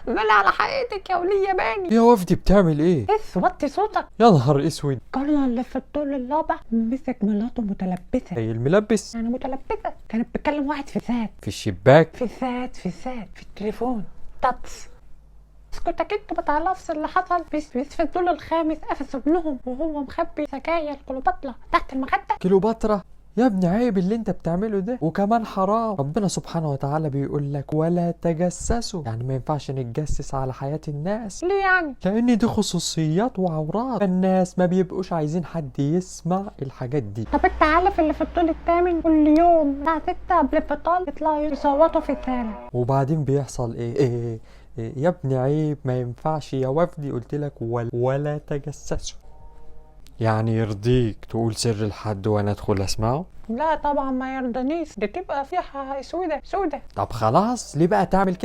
اعملي على حقيقتك يا ولية باني. يا وفدي بتعمل ايه؟ وطي صوتك. يا نهار اسود. كارلا اللي في الطول اللابع مسك مراته متلبسة. هي الملبس يعني متلبسة كانت بتكلم واحد في ذات في الشباك. في التليفون تاتس. اسكت اكيد ما تعرفش اللي حصل. في الدور الخامس قفش ابنهم وهو مخبي سجاير كليوباترا تحت المخدة. كليوباترا؟ يا ابني عيب اللي انت بتعمله ده، وكمان حرام. ربنا سبحانه وتعالى بيقول لك ولا تجسسوا، يعني ما ينفعش نتجسس على حياة الناس. ليه يعني؟ لان دي خصوصيات وعورات، الناس ما بيبقوش عايزين حد يسمع الحاجات دي. طب انت عارف اللي في الدور الثامن كل يوم الساعة 6 قبل الفطار يطلعوا يصوتوا في الشارع. وبعدين بيحصل ايه يا ابني عيب، ما ينفعش يا وفدي، قلت لك ولا تجسسوا. يعني يرضيك تقول سر الحد وانا ادخل اسمعه؟ لا طبعا ما يرضنيش، دي تبقى فيها سودة. طب خلاص، ليه بقى تعمل كده؟